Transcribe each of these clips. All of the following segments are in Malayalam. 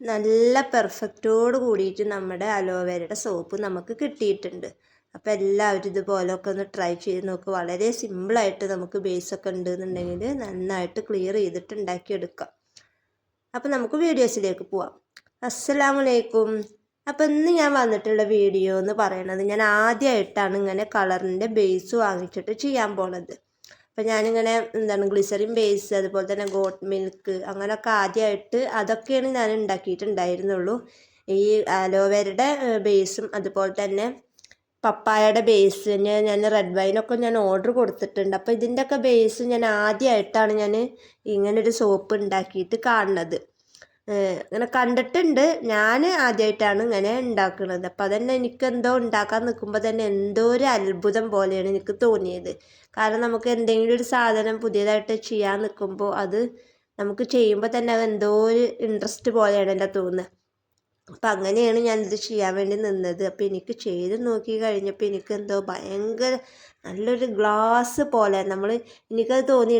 നല്ല പെർഫെക്റ്റോട് കൂടിയിട്ട് നമ്മുടെ അലോവേരയുടെ സോപ്പ് നമുക്ക് കിട്ടിയിട്ടുണ്ട്. അപ്പോൾ എല്ലാവരും ഇതുപോലൊക്കെ ഒന്ന് ട്രൈ ചെയ്ത് നോക്കുക. വളരെ സിമ്പിളായിട്ട് നമുക്ക് ബേസൊക്കെ ഉണ്ടെന്നുണ്ടെങ്കിൽ നന്നായിട്ട് ക്ലിയർ ചെയ്തിട്ട് ഉണ്ടാക്കിയെടുക്കാം. അപ്പോൾ നമുക്ക് വീഡിയോസിലേക്ക് പോവാം. അസ്സലാമലൈക്കും. അപ്പോൾ ഇന്ന് ഞാൻ വന്നിട്ടുള്ള വീഡിയോ എന്ന് പറയുന്നത്, ഞാൻ ആദ്യമായിട്ടാണ് ഇങ്ങനെ കളറിൻ്റെ ബേസ് വാങ്ങിച്ചിട്ട് ചെയ്യാൻ പോണത്. അപ്പം ഞാനിങ്ങനെ ഗ്ലിസറിൻ ബേസ്, അതുപോലെ തന്നെ ഗോട്ട് മിൽക്ക്, അങ്ങനെയൊക്കെ ആദ്യമായിട്ട് അതൊക്കെയാണ് ഞാൻ ഉണ്ടാക്കിയിട്ടുണ്ടായിരുന്നുള്ളൂ. ഈ അലോവേരയുടെ ബേസും അതുപോലെ തന്നെ പപ്പായയുടെ ബേസിന് ഞാൻ റെഡ് വൈനൊക്കെ ഞാൻ ഓർഡർ കൊടുത്തിട്ടുണ്ട്. അപ്പോൾ ഇതിൻ്റെയൊക്കെ ബേസ് ഞാൻ ആദ്യമായിട്ടാണ് ഞാൻ ഇങ്ങനൊരു സോപ്പ് ഉണ്ടാക്കിയിട്ട് കാണുന്നത്. ഇങ്ങനെ കണ്ടിട്ടുണ്ട്, ഞാൻ ആദ്യമായിട്ടാണ് ഇങ്ങനെ ഉണ്ടാക്കുന്നത്. അപ്പം അതന്നെ എനിക്കെന്തോ ഉണ്ടാക്കാൻ നിൽക്കുമ്പോൾ തന്നെ എന്തോ ഒരു അത്ഭുതം പോലെയാണ് എനിക്ക് തോന്നിയത്. കാരണം നമുക്ക് എന്തെങ്കിലും ഒരു സാധനം പുതിയതായിട്ട് ചെയ്യാൻ നിൽക്കുമ്പോൾ അത് നമുക്ക് ചെയ്യുമ്പോൾ തന്നെ അത് എന്തോ ഒരു ഇൻട്രസ്റ്റ് പോലെയാണ് എൻ്റെ തോന്നുന്നത്. അപ്പം അങ്ങനെയാണ് ഞാനിത് ചെയ്യാൻ വേണ്ടി നിന്നത്. അപ്പോൾ എനിക്ക് ചെയ്ത് നോക്കി കഴിഞ്ഞപ്പോൾ എനിക്കെന്തോ ഭയങ്കര നല്ലൊരു ഗ്ലാസ് പോലെ എനിക്കത് തോന്നി.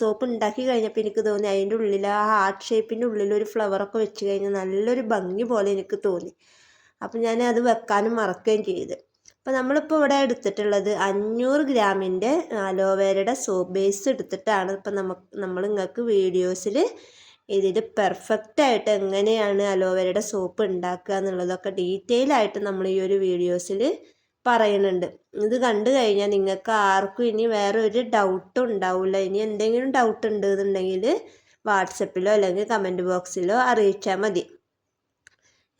സോപ്പ് ഉണ്ടാക്കി കഴിഞ്ഞപ്പോൾ എനിക്ക് തോന്നി അതിൻ്റെ ഉള്ളിൽ ആ ഹാർട്ട് ഷേപ്പിൻ്റെ ഉള്ളിൽ ഒരു ഫ്ലവറൊക്കെ വെച്ച് കഴിഞ്ഞാൽ നല്ലൊരു ഭംഗി പോലെ എനിക്ക് തോന്നി. അപ്പം ഞാൻ അത് വെക്കാനും മറക്കുകയും ചെയ്ത്. അപ്പോൾ നമ്മളിപ്പോൾ ഇവിടെ എടുത്തിട്ടുള്ളത് 500 ഗ്രാമിൻ്റെ അലോവേരയുടെ സോപ്പ് ബേസ് എടുത്തിട്ടാണ് ഇപ്പം നമ്മൾ നിങ്ങൾക്ക് വീഡിയോസിൽ ഇതിൽ പെർഫെക്റ്റായിട്ട് എങ്ങനെയാണ് അലോവേരയുടെ സോപ്പ് ഉണ്ടാക്കുക എന്നുള്ളതൊക്കെ ഡീറ്റെയിൽ ആയിട്ട് നമ്മൾ ഈ ഒരു വീഡിയോസിൽ പറയുന്നുണ്ട്. ഇത് കണ്ടു കഴിഞ്ഞാൽ നിങ്ങൾക്ക് ആർക്കും ഇനി വേറെ ഒരു ഡൗട്ടും ഉണ്ടാവില്ല. ഇനി എന്തെങ്കിലും ഡൗട്ട് ഉണ്ടെന്നുണ്ടെങ്കിൽ വാട്സപ്പിലോ അല്ലെങ്കിൽ കമൻറ്റ് ബോക്സിലോ അറിയിച്ചാൽ മതി.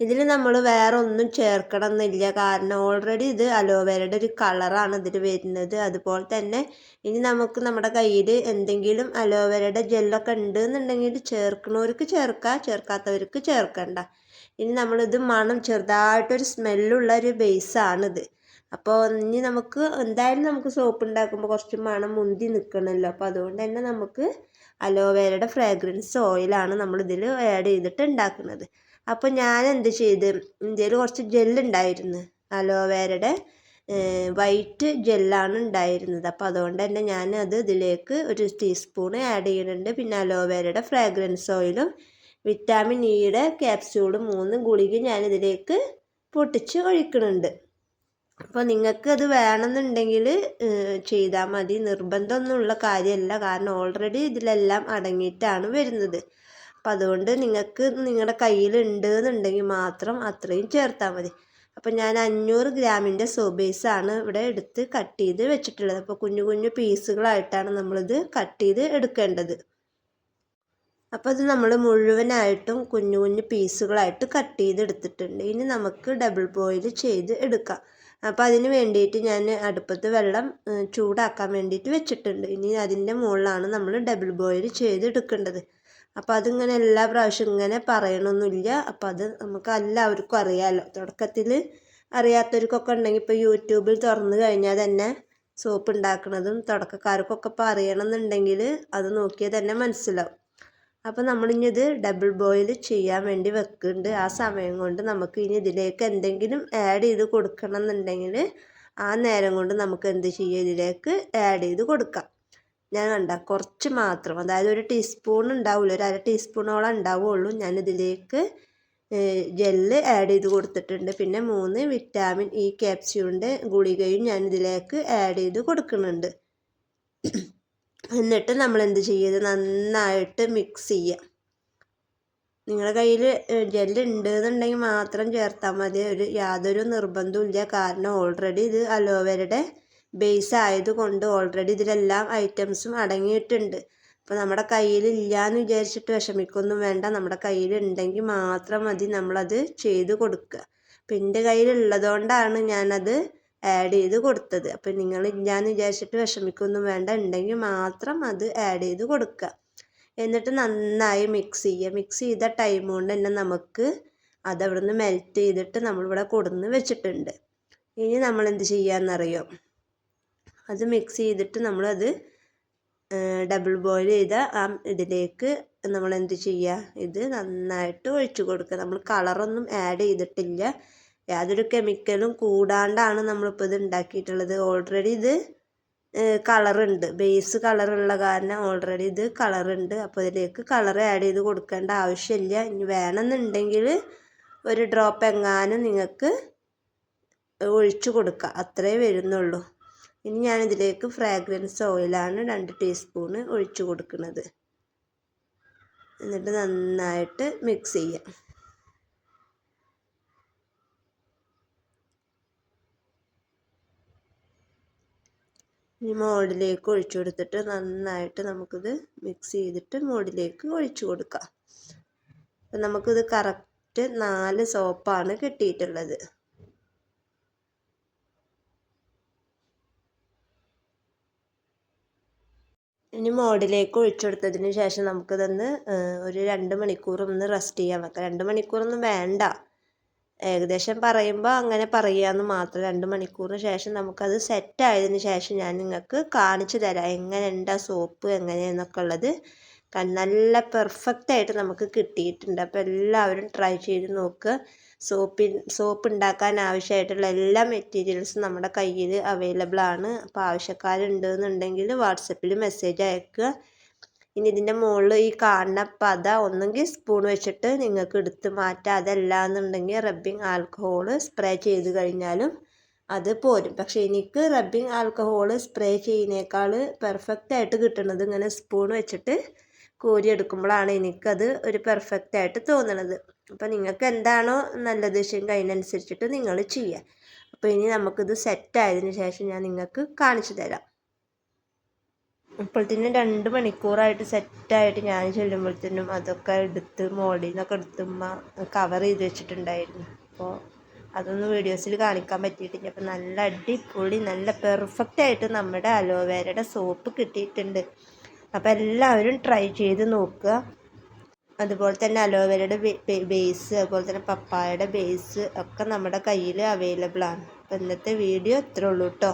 ഇതിൽ നമ്മൾ വേറെ ഒന്നും ചേർക്കണം എന്നില്ല. കാരണം ഓൾറെഡി ഇത് അലോവേരയുടെ ഒരു കളറാണ് ഇതിൽ വരുന്നത്. അതുപോലെ തന്നെ ഇനി നമുക്ക് നമ്മുടെ കയ്യിൽ എന്തെങ്കിലും അലോവേരയുടെ ജെല്ലൊക്കെ ഉണ്ട് എന്നുണ്ടെങ്കിൽ ചേർക്കണവർക്ക് ചേർക്കാം, ചേർക്കാത്തവർക്ക് ചേർക്കണ്ട. ഇനി നമ്മളിത് മണം ചെറുതായിട്ടൊരു സ്മെല്ലുള്ള ഒരു ബേസാണിത്. അപ്പോൾ ഇനി നമുക്ക് എന്തായാലും നമുക്ക് സോപ്പ് ഉണ്ടാക്കുമ്പോൾ കുറച്ച് മണം മുന്തി നിൽക്കണമല്ലോ. അപ്പോൾ അതുകൊണ്ട് തന്നെ നമുക്ക് അലോവേരയുടെ ഫ്രാഗ്രൻസ് ഓയിലാണ് നമ്മളിതിൽ ആഡ് ചെയ്തിട്ട് ഉണ്ടാക്കുന്നത്. അപ്പോൾ ഞാൻ എന്ത് ചെയ്ത്, ഇതിൽ കുറച്ച് ജെല്ലുണ്ടായിരുന്നു, അലോവേരയുടെ വൈറ്റ് ജെല്ലാണ് ഉണ്ടായിരുന്നത്. അപ്പോൾ അതുകൊണ്ട് തന്നെ ഞാൻ ഇതിലേക്ക് ഒരു ടീസ്പൂണ് ആഡ് ചെയ്യുന്നുണ്ട്. പിന്നെ അലോവേരയുടെ ഫ്രാഗ്രൻസ് ഓയിലും വിറ്റാമിൻ ഇയുടെ ക്യാപ്സ്യൂളും 3 ഗുളിക ഞാനിതിലേക്ക് പൊട്ടിച്ച് ഒഴിക്കുന്നുണ്ട്. അപ്പോൾ നിങ്ങൾക്ക് അത് വേണമെന്നുണ്ടെങ്കിൽ ചെയ്താൽ മതി. നിർബന്ധമൊന്നുമുള്ള കാര്യമല്ല. കാരണം ഓൾറെഡി ഇതിലെല്ലാം അടങ്ങിയിട്ടാണ് വരുന്നത്. അപ്പം അതുകൊണ്ട് നിങ്ങൾക്ക് നിങ്ങളുടെ കയ്യിലുണ്ട് എന്നുണ്ടെങ്കിൽ മാത്രം അത്രയും ചേർത്താൽ മതി. അപ്പം ഞാൻ 500 ഗ്രാമിൻ്റെ സോപ്പ് ബേസാണ് ഇവിടെ എടുത്ത് കട്ട് ചെയ്ത് വെച്ചിട്ടുള്ളത്. അപ്പോൾ കുഞ്ഞു കുഞ്ഞു പീസുകളായിട്ടാണ് നമ്മളിത് കട്ട് ചെയ്ത് എടുക്കേണ്ടത്. അപ്പോൾ അത് നമ്മൾ മുഴുവനായിട്ടും കുഞ്ഞു കുഞ്ഞു പീസുകളായിട്ട് കട്ട് ചെയ്ത് എടുത്തിട്ടുണ്ട്. ഇനി നമുക്ക് ഡബിൾ ബോയിൽ ചെയ്ത് എടുക്കാം. അപ്പോൾ അതിന് വേണ്ടിയിട്ട് ഞാൻ അടുപ്പത്ത് വെള്ളം ചൂടാക്കാൻ വേണ്ടിയിട്ട് വെച്ചിട്ടുണ്ട്. ഇനി അതിൻ്റെ മുകളിലാണ് നമ്മൾ ഡബിൾ ബോയിൽ ചെയ്ത് എടുക്കേണ്ടത്. അപ്പോൾ അതിങ്ങനെ എല്ലാ പ്രാവശ്യം ഇങ്ങനെ പറയണമെന്നില്ല. അപ്പോൾ അത് നമുക്ക് എല്ലാവർക്കും അറിയാമല്ലോ. തുടക്കത്തിൽ അറിയാത്തവർക്കൊക്കെ ഉണ്ടെങ്കിൽ ഇപ്പോൾ യൂട്യൂബിൽ തുറന്നു കഴിഞ്ഞാൽ തന്നെ സോപ്പ് ഉണ്ടാക്കുന്നതും തുടക്കക്കാർക്കൊക്കെ ഇപ്പോൾ അറിയണമെന്നുണ്ടെങ്കിൽ അത് നോക്കിയാൽ തന്നെ മനസ്സിലാവും. അപ്പോൾ നമ്മളിനി ഇത് ഡബിൾ ബോയിൽ ചെയ്യാൻ വേണ്ടി വെക്കുന്നുണ്ട്. ആ സമയം കൊണ്ട് നമുക്ക് ഇനി ഇതിലേക്ക് എന്തെങ്കിലും ആഡ് ചെയ്ത് കൊടുക്കണം എന്നുണ്ടെങ്കിൽ ആ നേരം കൊണ്ട് നമുക്ക് എന്ത് ചെയ്യുക, ഇതിലേക്ക് ആഡ് ചെയ്ത് കൊടുക്കാം. ഞാൻ കുറച്ച് മാത്രം, അതായത് ഒരു ടീസ്പൂൺ ഉണ്ടാവില്ല, ഒരു അര ടീസ്പൂണോളം ഉണ്ടാവുള്ളൂ. ഞാനിതിലേക്ക് ജെല്ല് ആഡ് ചെയ്ത് കൊടുത്തിട്ടുണ്ട്. പിന്നെ 3 വിറ്റാമിൻ ഇ ക്യാപ്സ്യൂളിൻ്റെ ഗുളികയും ഞാനിതിലേക്ക് ആഡ് ചെയ്ത് കൊടുക്കുന്നുണ്ട്. എന്നിട്ട് നമ്മൾ എന്ത് ചെയ്യുക, നന്നായിട്ട് മിക്സ് ചെയ്യുക. നിങ്ങളുടെ കയ്യിൽ ജെല്ല് ഉണ്ട് എന്നുണ്ടെങ്കിൽ മാത്രം ചേർത്താൽ മതി. യാതൊരു നിർബന്ധവും ഇല്ല. കാരണം ഓൾറെഡി ഇത് അലോവേരയുടെ ബേസ് ആയതുകൊണ്ട് ഓൾറെഡി ഇതിലെല്ലാം ഐറ്റംസും അടങ്ങിയിട്ടുണ്ട്. അപ്പോൾ നമ്മുടെ കയ്യിൽ ഇല്ലയെന്ന് വിചാരിച്ചിട്ട് വിഷമിക്കൊന്നും വേണ്ട. നമ്മുടെ കയ്യിൽ ഉണ്ടെങ്കിൽ മാത്രം മതി നമ്മളത് ചെയ്ത് കൊടുക്കുക. അപ്പം എൻ്റെ കയ്യിലുള്ളതുകൊണ്ടാണ് ഞാനത് ആഡ് ചെയ്ത് കൊടുത്തത്. അപ്പം നിങ്ങൾ ഇല്ലയെന്ന് വിചാരിച്ചിട്ട് വിഷമിക്കൊന്നും വേണ്ട. ഉണ്ടെങ്കിൽ മാത്രം അത് ആഡ് ചെയ്ത് കൊടുക്കുക. എന്നിട്ട് നന്നായി മിക്സ് ചെയ്യുക. മിക്സ് ചെയ്ത ടൈം കൊണ്ട് തന്നെ നമുക്ക് അതവിടെ നിന്ന് മെൽറ്റ് ചെയ്തിട്ട് നമ്മളിവിടെ കൊടുന്ന് വെച്ചിട്ടുണ്ട്. ഇനി നമ്മൾ എന്ത് ചെയ്യാമെന്നറിയോ, അത് മിക്സ് ചെയ്തിട്ട് നമ്മളത് ഡബിൾ ബോയിൽ ചെയ്ത ഇതിലേക്ക് നമ്മൾ എന്ത് ചെയ്യുക, ഇത് നന്നായിട്ട് ഒഴിച്ചു കൊടുക്കുക. നമ്മൾ കളറൊന്നും ആഡ് ചെയ്തിട്ടില്ല. യാതൊരു കെമിക്കലും കൂടാണ്ടാണ് നമ്മളിപ്പോൾ ഇത് ഉണ്ടാക്കിയിട്ടുള്ളത്. ഓൾറെഡി ഇത് കളറുണ്ട്, ബേസ് കളറുള്ള കാരണം ഓൾറെഡി ഇത് കളറുണ്ട്. അപ്പോൾ ഇതിലേക്ക് കളർ ആഡ് ചെയ്ത് കൊടുക്കേണ്ട ആവശ്യമില്ല. ഇനി വേണമെന്നുണ്ടെങ്കിൽ ഒരു ഡ്രോപ്പ് എങ്ങാനും നിങ്ങൾക്ക് ഒഴിച്ചു കൊടുക്കുക, അത്രേ വരുന്നുള്ളൂ. ഇനി ഞാനിതിലേക്ക് ഫ്രാഗ്രൻസ് ഓയിലാണ് 2 ടീസ്പൂണ് ഒഴിച്ചു കൊടുക്കുന്നത്. എന്നിട്ട് നന്നായിട്ട് മിക്സ് ചെയ്യാം. ഈ മോൾഡിലേക്ക് ഒഴിച്ചു കൊടുത്തിട്ട് നന്നായിട്ട് നമുക്കിത് മിക്സ് ചെയ്തിട്ട് മോൾഡിലേക്ക് ഒഴിച്ചു കൊടുക്കാം. അപ്പം നമുക്കിത് കറക്റ്റ് 4 സോപ്പാണ് കിട്ടിയിട്ടുള്ളത്. ഇനി മോൾഡിലേക്ക് ഒഴിച്ചു കൊടുത്തതിന് ശേഷം നമുക്കിതൊന്ന് ഒരു 2 മണിക്കൂർ ഒന്ന് റെസ്റ്റ് ചെയ്യാൻ വെക്കാം. 2 മണിക്കൂറൊന്നും വേണ്ട, ഏകദേശം പറയുമ്പോൾ അങ്ങനെ പറയാമെന്ന് മാത്രം. 2 മണിക്കൂറിന് ശേഷം നമുക്കത് സെറ്റ് ആയതിന് ശേഷം ഞാൻ നിങ്ങൾക്ക് കാണിച്ചു തരാം എങ്ങനെയുണ്ട് ആ സോപ്പ് എങ്ങനെയെന്നൊക്കെ ഉള്ളത്. നല്ല പെർഫെക്റ്റ് ആയിട്ട് നമുക്ക് കിട്ടിയിട്ടുണ്ട്. അപ്പോൾ എല്ലാവരും ട്രൈ ചെയ്ത് നോക്കുക. സോപ്പ് ഉണ്ടാക്കാൻ ആവശ്യമായിട്ടുള്ള എല്ലാ മെറ്റീരിയൽസും നമ്മുടെ കയ്യിൽ അവൈലബിൾ ആണ്. അപ്പോൾ ആവശ്യക്കാരുണ്ടെന്നുണ്ടെങ്കിൽ വാട്സപ്പിൽ മെസ്സേജ് അയക്കുക. ഇനി ഇതിൻ്റെ മുകളിൽ ഈ കാണുന്ന പത ഒന്നെങ്കിൽ സ്പൂൺ വെച്ചിട്ട് നിങ്ങൾക്ക് എടുത്ത് മാറ്റാം, അതല്ല എന്നുണ്ടെങ്കിൽ റബ്ബിംഗ് ആൽക്കഹോൾ സ്പ്രേ ചെയ്ത് കഴിഞ്ഞാലും അത് പോരും. പക്ഷേ എനിക്ക് റബ്ബിംഗ് ആൽക്കഹോൾ സ്പ്രേ ചെയ്യുന്നേക്കാൾ പെർഫെക്റ്റ് ആയിട്ട് കിട്ടുന്നത് ഇങ്ങനെ സ്പൂൺ വെച്ചിട്ട് കോരി എടുക്കുമ്പോഴാണ് എനിക്കത് ഒരു പെർഫെക്റ്റ് ആയിട്ട് തോന്നുന്നത്. അപ്പോൾ നിങ്ങൾക്ക് എന്താണോ നല്ലത് വെച്ചെങ്കിൽ അതിനനുസരിച്ചിട്ട് നിങ്ങൾ ചെയ്യുക. അപ്പോൾ ഇനി നമുക്കിത് സെറ്റ് ആയതിനു ശേഷം ഞാൻ നിങ്ങൾക്ക് കാണിച്ചു തരാം. ഇപ്പോഴത്തേനും 2 മണിക്കൂറായിട്ട് സെറ്റായിട്ട് ഞാൻ ചെല്ലുമ്പോഴത്തേനും അതൊക്കെ എടുത്ത് മോൾഡിൽ നിന്നൊക്കെ എടുത്തുമ്മ കവർ ചെയ്ത് വെച്ചിട്ടുണ്ടായിരുന്നു. അപ്പോൾ അതൊന്നും വീഡിയോസിൽ കാണിക്കാൻ പറ്റിയിട്ടില്ല. അപ്പോൾ നല്ല അടിപൊളി നല്ല പെർഫെക്റ്റ് ആയിട്ട് നമ്മുടെ അലോവേരയുടെ സോപ്പ് കിട്ടിയിട്ടുണ്ട്. അപ്പോൾ എല്ലാവരും ട്രൈ ചെയ്ത് നോക്കുക. അതുപോലെ തന്നെ അലോവേരയുടെ ബേസ്, അതുപോലെ തന്നെ പപ്പായയുടെ ബേസ് ഒക്കെ നമ്മുടെ കയ്യിൽ അവൈലബിൾ ആണ്. അപ്പോൾ ഇന്നത്തെ വീഡിയോ ഇത്രേ ഉള്ളൂ കേട്ടോ.